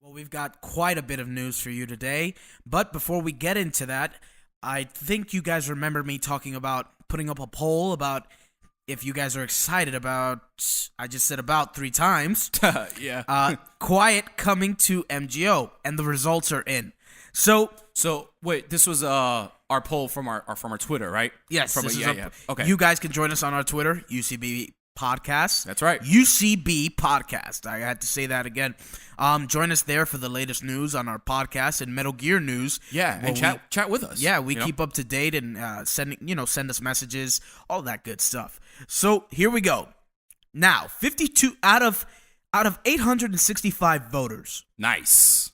Well, we've got quite a bit of news for you today, but before we get into that, I think you guys remember me talking about putting up a poll about if you guys are excited about, I just said about 3 times, Yeah. Quiet coming to MGO, and the results are in. So Wait, this was our poll from our Twitter, right? yes, From this is yeah. Okay. You guys can join us on our Twitter, UCBP Podcast. That's right. UCB Podcast. I had to say that again. Join us there for the latest news on our podcast and Metal Gear news. Yeah, and chat with us. Yeah, we keep up to date and send us messages, all that good stuff. So here we go. Now, 52 out of 865 voters, Nice.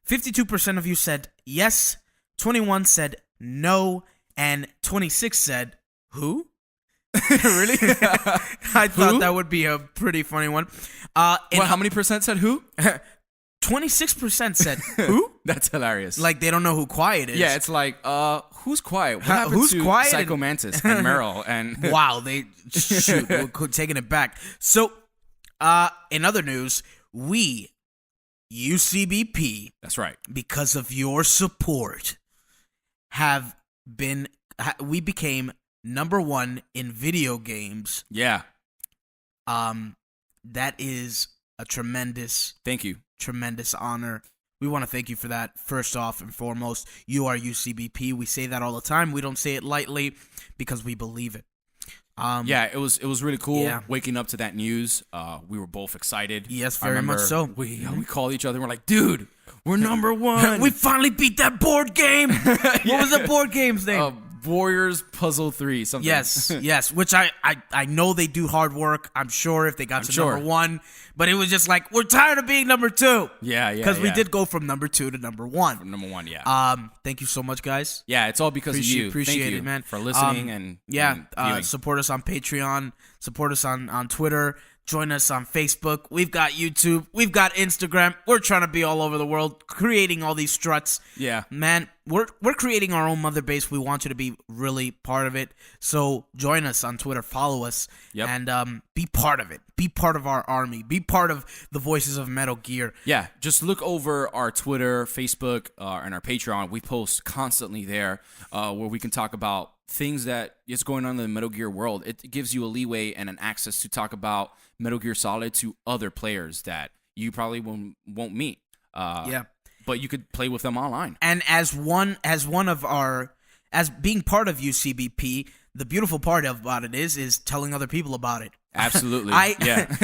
52% of you said yes, 21 said no, and 26 said who? Really? I thought that would be a pretty funny one. How many percent said who? 26% said who? That's hilarious. Like they don't know who Quiet is. yeah, it's like, who's quiet? What happened Who's to quiet? Psycho Mantis and Meryl and Wow, we're taking it back. So, in other news, we, UCBP, That's right. because of your support, we became number 1 in video games. Yeah. That is a tremendous Thank you. honor. We want to thank you for that. First off and foremost, you are UCBP. We say that all the time. We don't say it lightly because we believe it. Yeah, it was really cool Yeah. waking up to that news. We were both excited. Yes, I very remember much so. We called each other and we're like, dude, we're number 1. We finally beat that board game. What was the board game's name? Warriors Puzzle 3, something. Yes, which I know they do hard work. I'm sure if they got to number 1, but it was just like, we're tired of being number 2. Yeah. Because we did go from number 2 to number 1. From number 1, yeah. Thank you so much, guys. Yeah, it's all because of you. Appreciate Thank you it, man. for listening and viewing. Support us on Patreon. Support us on Twitter. Join us on Facebook. We've got YouTube. We've got Instagram. We're trying to be all over the world, creating all these struts. Yeah. Man, we're creating our own mother base. We want you to be really part of it. So join us on Twitter. Follow us. Yep. And be part of it. Be part of our army. Be part of the Voices of Metal Gear. Yeah, just look over our Twitter, Facebook, and our Patreon. We post constantly there where we can talk about things that is going on in the Metal Gear world. It gives you a leeway and an access to talk about Metal Gear Solid to other players that you probably won't meet. Yeah. But you could play with them online. And as being part of UCBP, the beautiful part about it is telling other people about it. Absolutely.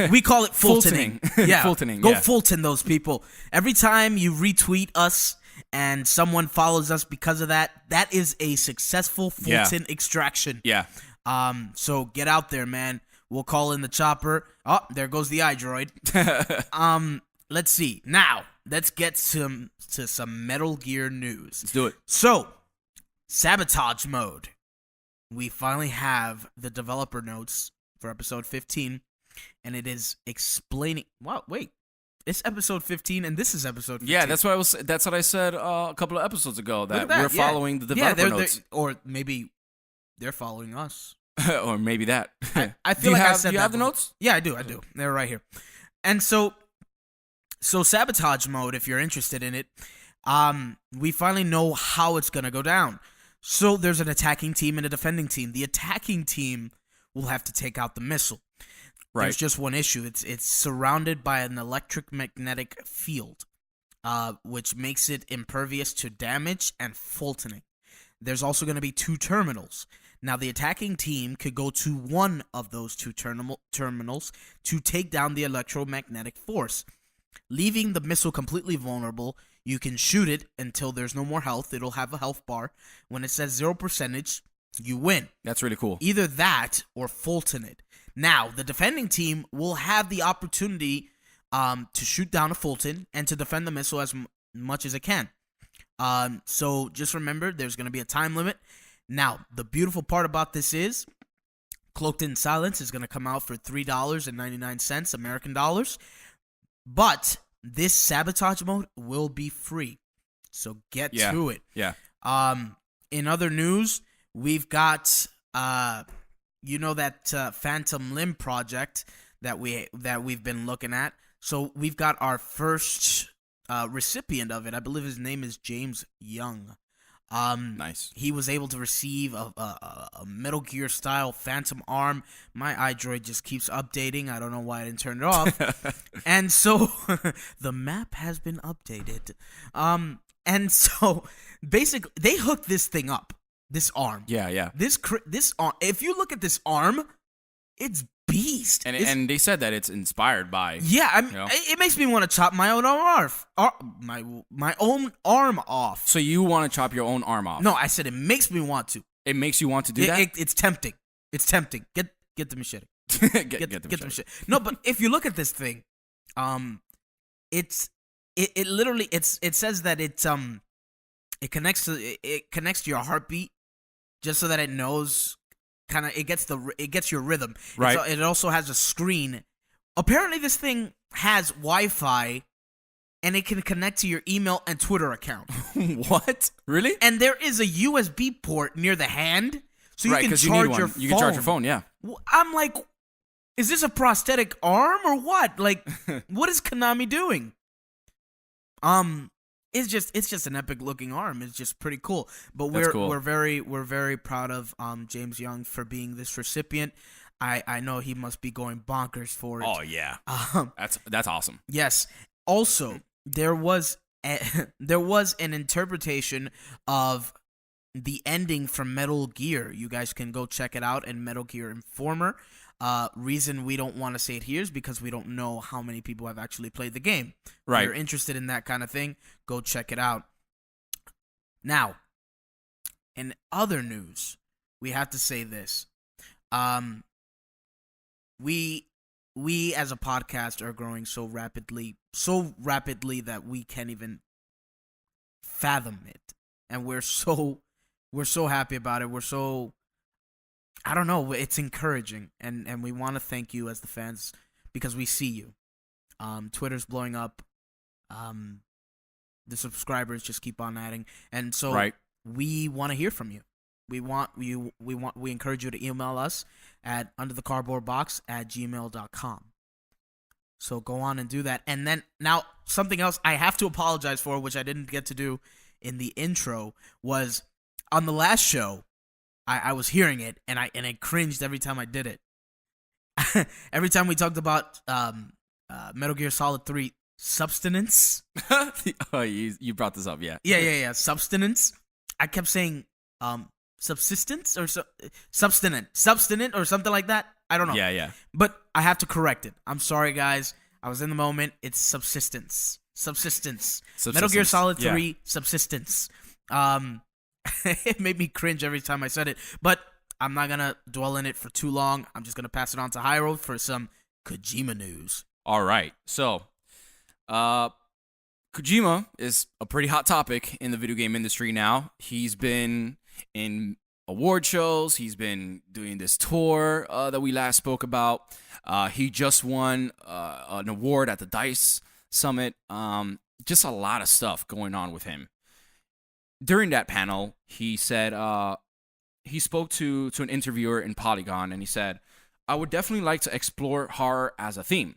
We call it Fultoning. Yeah. Fultoning, Go yeah. Fulton those people. Every time you retweet us and someone follows us because of that, that is a successful Fulton extraction. Yeah. So get out there, man. We'll call in the chopper. Oh, there goes the iDroid. Let's see. Now, let's get to some Metal Gear news. Let's do it. So, Sabotage mode. We finally have the developer notes for episode 15, and it is explaining. Wow, wait. It's episode 15, and this is episode 15. Yeah, that's what I said a couple of episodes ago, that Look at we're following the developer notes. Or maybe they're following us. Or maybe that. I feel like I said that. Do you have the before. notes? Yeah, I do. They're right here. And so Sabotage mode, if you're interested in it, we finally know how it's going to go down. So there's an attacking team and a defending team. The attacking team will have to take out the missile. Right. There's just one issue. It's surrounded by an electromagnetic field, which makes it impervious to damage and Fultoning. There's also going to be 2 terminals. Now, the attacking team could go to one of those 2 terminals to take down the electromagnetic force, leaving the missile completely vulnerable. You can shoot it until there's no more health. It'll have a health bar. When it says 0%, you win. That's really cool. Either that or Fulton it. Now, the defending team will have the opportunity to shoot down a Fulton and to defend the missile as much as it can. So just remember, there's going to be a time limit. Now, the beautiful part about this is Cloaked in Silence is going to come out for $3.99 American dollars. But this Sabotage mode will be free. So get to it. Yeah. In other news, we've got that Phantom Limb project that we've been looking at. So we've got our first recipient of it. I believe his name is James Young. Nice. He was able to receive a Metal Gear style Phantom Arm. My iDroid just keeps updating. I don't know why I didn't turn it off. And so the map has been updated. And so basically they hooked this thing up. This arm. Yeah. This arm. If you look at this arm, it's beast. And they said that it's inspired by. Yeah, it makes me want to chop my own arm off. My own arm off. So you want to chop your own arm off? No, I said it makes me want to. It makes you want to do that? It's tempting. It's tempting. Get the machete. get the machete. No, but if you look at this thing, it literally it says that it connects to your heartbeat just so that it knows. It gets your rhythm. Right. It also has a screen. Apparently, this thing has Wi-Fi, and it can connect to your email and Twitter account. What? Really? And there is a USB port near the hand, so you can charge your phone. You can charge your phone. Yeah. I'm like, is this a prosthetic arm or what? Like, what is Konami doing? It's just an epic looking arm. It's just pretty cool. But we're very proud of James Young for being this recipient. I know he must be going bonkers for it. Oh yeah. That's awesome. Yes. Also, there was an interpretation of the ending from Metal Gear. You guys can go check it out in Metal Gear Informer. Reason we don't want to say it here is because we don't know how many people have actually played the game. Right. If you're interested in that kind of thing, go check it out. Now, in other news, we have to say this. We as a podcast are growing so rapidly that we can't even fathom it. And we're so happy about it. We're so, I don't know, it's encouraging, and we want to thank you as the fans because we see you. Twitter's blowing up. The subscribers just keep on adding, and so we want to hear from you. We encourage you to email us at underthecardboardbox@gmail.com. So go on and do that. And then now something else I have to apologize for, which I didn't get to do in the intro, was on the last show. I was hearing it, and I cringed every time I did it. Every time we talked about Metal Gear Solid 3 substance. Oh, you brought this up, yeah. Yeah. Substance. I kept saying subsistence or substinent or something like that. I don't know. Yeah. But I have to correct it. I'm sorry, guys. I was in the moment. It's subsistence. Metal Gear Solid 3 subsistence. It made me cringe every time I said it, but I'm not gonna dwell in it for too long. I'm just gonna pass it on to Hyro for some Kojima news. All right, so Kojima is a pretty hot topic in the video game industry now. He's been in award shows. He's been doing this tour that we last spoke about. He just won an award at the DICE Summit. Just a lot of stuff going on with him. During that panel, he said he spoke to an interviewer in Polygon, and he said, "I would definitely like to explore horror as a theme."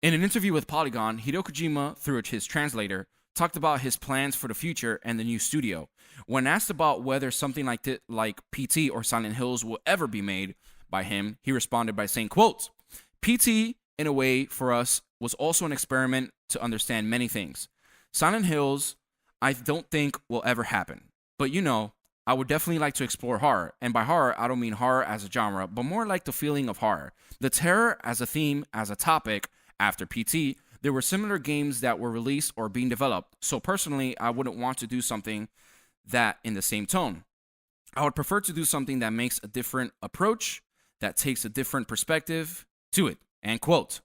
In an interview with Polygon, Hideo Kojima, through his translator, talked about his plans for the future and the new studio. When asked about whether something like PT or Silent Hills will ever be made by him, he responded by saying, quote, "PT, in a way, for us, was also an experiment to understand many things. Silent Hills, I don't think will ever happen. But I would definitely like to explore horror. And by horror, I don't mean horror as a genre, but more like the feeling of horror. The terror as a theme, as a topic. After PT, there were similar games that were released or being developed. So personally, I wouldn't want to do something that in the same tone. I would prefer to do something that makes a different approach, that takes a different perspective to it." End quote.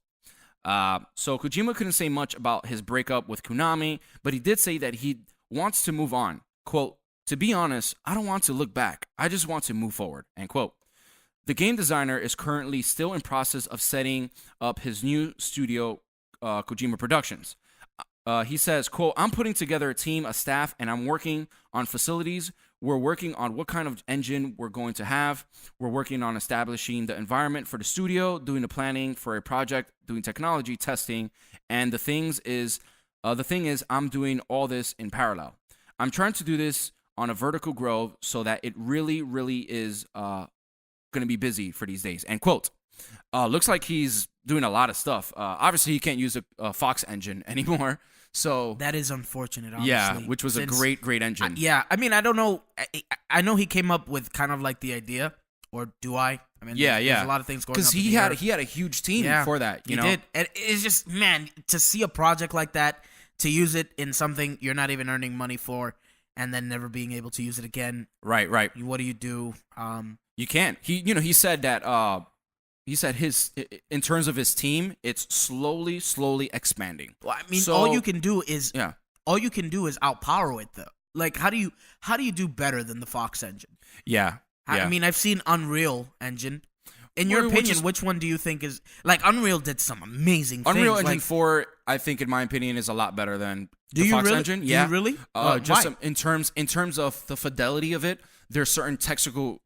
So Kojima couldn't say much about his breakup with Konami, but he did say that he wants to move on. Quote, "To be honest, I don't want to look back. I just want to move forward." End quote. The game designer is currently still in process of setting up his new studio, Kojima Productions. He says, quote, "I'm putting together a team, a staff, and I'm working on facilities. We're working on what kind of engine we're going to have. We're working on establishing the environment for the studio, doing the planning for a project, doing technology testing, and the things is The thing is, I'm doing all this in parallel. I'm trying to do this on a vertical growth so that it really, really is going to be busy for these days. End quote. Looks like he's doing a lot of stuff. Obviously, he can't use a Fox engine anymore. So That is unfortunate, honestly. yeah, which was a great engine. I mean, I don't know. I know he came up with kind of like the idea, or do I? I mean, there's a lot of things going on. Because he had a huge team for that. You know, did. And it's just, man, to see a project like that, to use it in something you're not even earning money for, and then never being able to use it again. Right. What do you do? You can't. He said that. He said in terms of his team, it's slowly expanding. Well, I mean, all you can do is outpower it, though. Like, how do you do better than the Fox engine? Yeah. I mean, I've seen Unreal Engine. In your opinion, which one do you think is like Unreal did some amazing things? Unreal Engine 4, I think, in my opinion, is a lot better than the Fox engine. Yeah, do you really? Just why? in terms of the fidelity of it, there's certain textual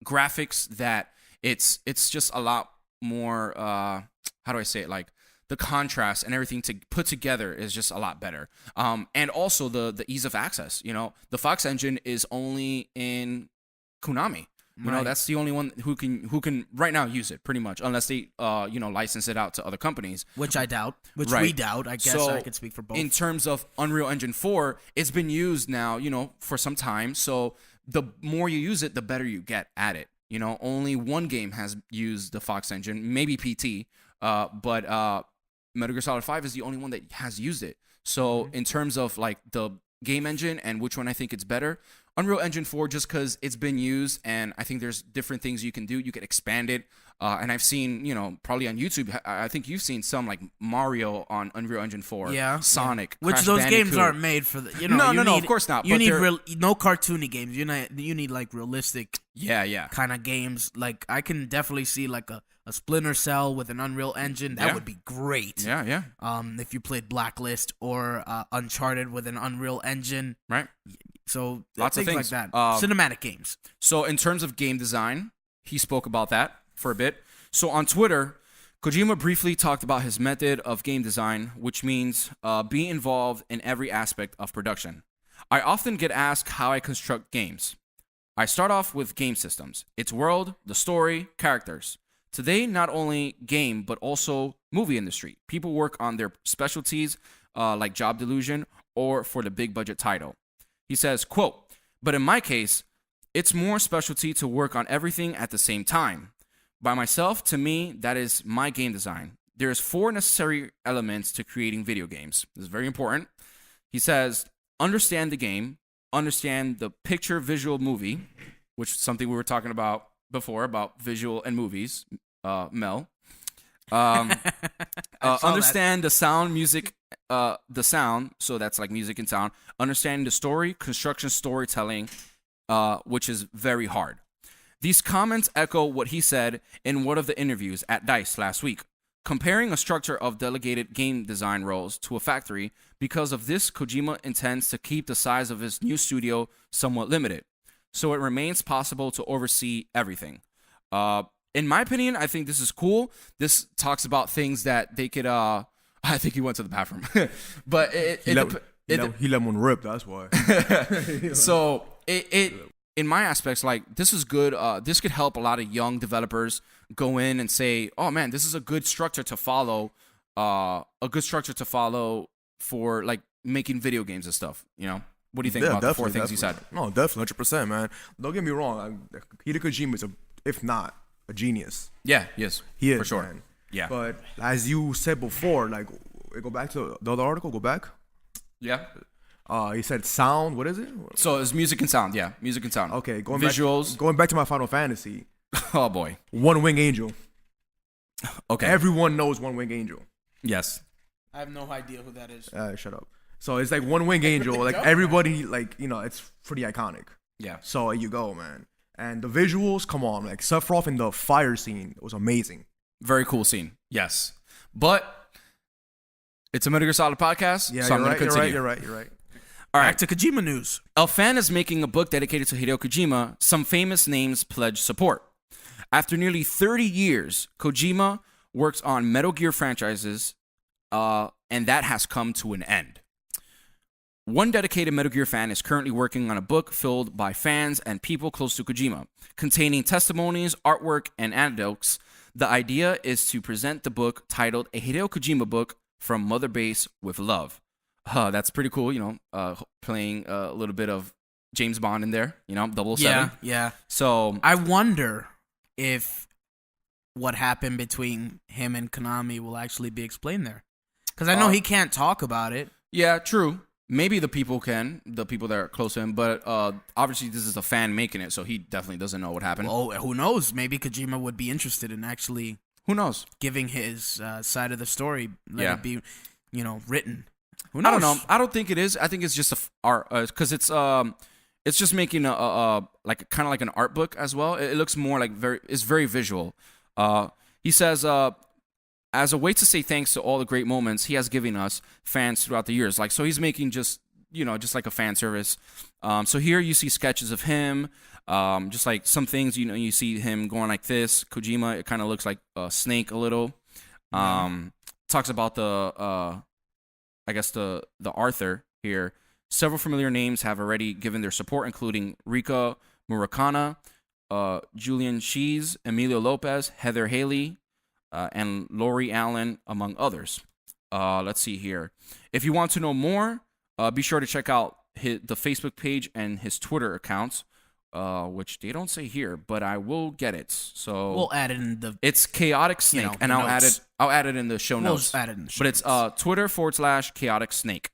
graphics that it's just a lot more. How do I say it? Like, the contrast and everything to put together is just a lot better. And also the ease of access. You know, the Fox engine is only in Konami. You know, that's the only one who can right now use it, pretty much, unless they license it out to other companies. Which I doubt. We doubt. I guess I could speak for both. In terms of Unreal Engine 4, it's been used now, for some time. So the more you use it, the better you get at it. You know, only one game has used the Fox engine, maybe PT, but Metal Gear Solid 5 is the only one that has used it. So in terms of like the game engine and which one I think it's better, Unreal Engine 4, just because it's been used, and I think there's different things you can do. You can expand it. And I've seen, probably on YouTube, I think you've seen some like Mario on Unreal Engine 4. Yeah. Sonic. Which Crash those Bandicoot. games aren't made for the, No, of course not. You need no cartoony games. You need like realistic Yeah. kind of games. Like, I can definitely see like a Splinter Cell with an Unreal Engine. That would be great. Yeah. If you played Blacklist or Uncharted with an Unreal Engine. Right. So lots of things like that. Cinematic games. So in terms of game design, he spoke about that for a bit. So on Twitter, Kojima briefly talked about his method of game design, which means being involved in every aspect of production. I often get asked how I construct games. I start off with game systems, its world, the story, characters. Today, not only game, but also movie industry. People work on their specialties like Job Delusion or for the big budget title. He says, quote, but in my case, it's more specialty to work on everything at the same time. By myself, to me, that is my game design. There's 4 necessary elements to creating video games. This is very important. He says, understand the game, understand the picture visual movie, which is something we were talking about before, about visual and movies, Mel. Understand the sound, music, the sound, so that's like music and sound. Understanding the story, construction, storytelling, which is very hard. These comments echo what he said in one of the interviews at DICE last week, comparing a structure of delegated game design roles to a factory. Because of this, Kojima intends to keep the size of his new studio somewhat limited, so it remains possible to oversee everything. In my opinion, I think this is cool. This talks about things that they could. I think he went to the bathroom, but he let one rip. That's why. So in my aspects, like, this is good. This could help a lot of young developers go in and say, "Oh man, this is a good structure to follow. For like making video games and stuff." You know, what do you think about the 4 things he said? No, definitely, 100%, man. Don't get me wrong. Hideo Kojima is if not a genius. Yeah, yes, he is for sure. Man. Yeah, but as you said before, like, go back to the other article. Go back. Yeah. He said sound. What is it? So it's music and sound. Yeah, music and sound. Okay, visuals. Going back to my Final Fantasy. Oh boy. One Wing Angel. Okay. Everyone knows One Wing Angel. Yes. I have no idea who that is. Shut up. So it's like One Wing Angel. Like, everybody, like, it's pretty iconic. Yeah. So you go, man. And the visuals, come on. Like, Sephiroth in the fire scene was amazing. Very cool scene. Yes. But it's a Metal Gear Solid podcast, yeah, so I'm going to continue. You're right. All right. Back to Kojima news. A fan is making a book dedicated to Hideo Kojima. Some famous names pledge support. After nearly 30 years, Kojima works on Metal Gear franchises and that has come to an end. One dedicated Metal Gear fan is currently working on a book filled by fans and people close to Kojima, containing testimonies, artwork, and anecdotes. The idea is to present the book titled A Hideo Kojima Book from Mother Base with Love. That's pretty cool, playing a little bit of James Bond in there, 007. Yeah. So I wonder if what happened between him and Konami will actually be explained there. Because I know he can't talk about it. Yeah, true. Maybe the people that are close to him, but obviously this is a fan making it, so he definitely doesn't know what happened. Oh, who knows? Maybe Kojima would be interested in actually Who knows? giving his side of the story, let it be, written. Who I knows? don't know. I don't think it is. I think it's just art, because it's just making a like kind of like an art book as well. It looks more like it's very visual. He says, as a way to say thanks to all the great moments he has given us fans throughout the years. Like, so he's making just like a fan service. So here you see sketches of him, just like some things, you see him going like this. Kojima, it kind of looks like a snake a little. Talks about the Arthur here. Several familiar names have already given their support, including Rika Murakana, Julian Shees, Emilio Lopez, Heather Haley, and Lori Allen, among others. Let's see here. If you want to know more, be sure to check out the Facebook page and his Twitter accounts, which they don't say here, but I will get it. So we'll add it in the. It's Chaotic Snake, and I'll add it in the show notes. Just add it in the show but it's Twitter/Chaotic Snake.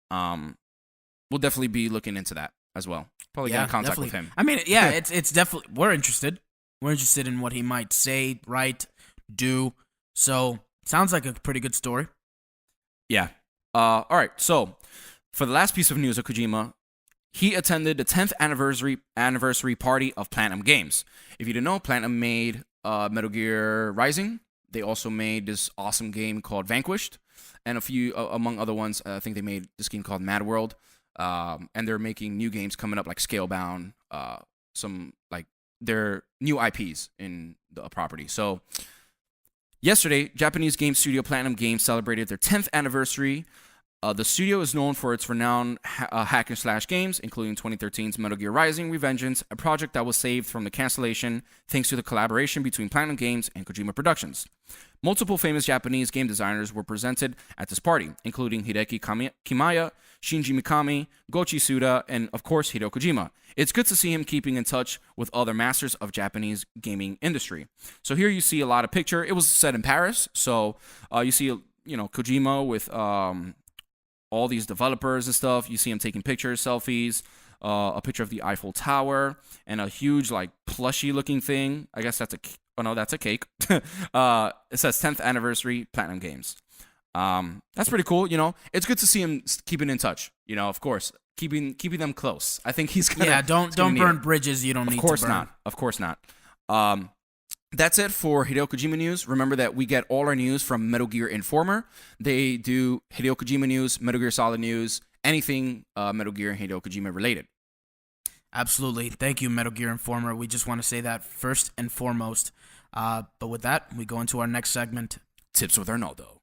We'll definitely be looking into that as well. Probably get in contact with him. I mean, it's definitely, we're interested. We're interested in what he might say, write, do. So sounds like a pretty good story. Yeah. All right. So for the last piece of news of Kojima, he attended the 10th anniversary party of Platinum Games. If you didn't know, Platinum made Metal Gear Rising. They also made this awesome game called Vanquished, and a few among other ones. I think they made this game called Mad World. And they're making new games coming up like Scalebound, some like their new IPs in the property. So yesterday, Japanese game studio Platinum Games celebrated their 10th anniversary. The studio is known for its renowned hack and slash games, including 2013's Metal Gear Rising: Revengeance, a project that was saved from the cancellation thanks to the collaboration between Platinum Games and Kojima Productions. Multiple famous Japanese game designers were presented at this party, including Hideki Kimaya, Shinji Mikami, Goichi Suda, and of course Hideo Kojima. It's good to see him keeping in touch with other masters of Japanese gaming industry. So here you see a lot of picture. It was set in Paris, so you see Kojima with all these developers and stuff. You see him taking pictures, selfies, a picture of the Eiffel Tower, and a huge like plushy looking thing. I guess that's that's a cake. It says 10th anniversary Platinum Games. That's pretty cool. It's good to see him keeping in touch. Of course, keeping them close. I think he's gonna. Don't burn bridges you don't need to burn. Of course not. Of course not. That's it for Hideo Kojima news. Remember that we get all our news from Metal Gear Informer. They do Hideo Kojima news, Metal Gear Solid news, anything Metal Gear and Hideo Kojima related. Absolutely. Thank you, Metal Gear Informer. We just want to say that first and foremost. But with that, we go into our next segment. Tips with Arnaldo.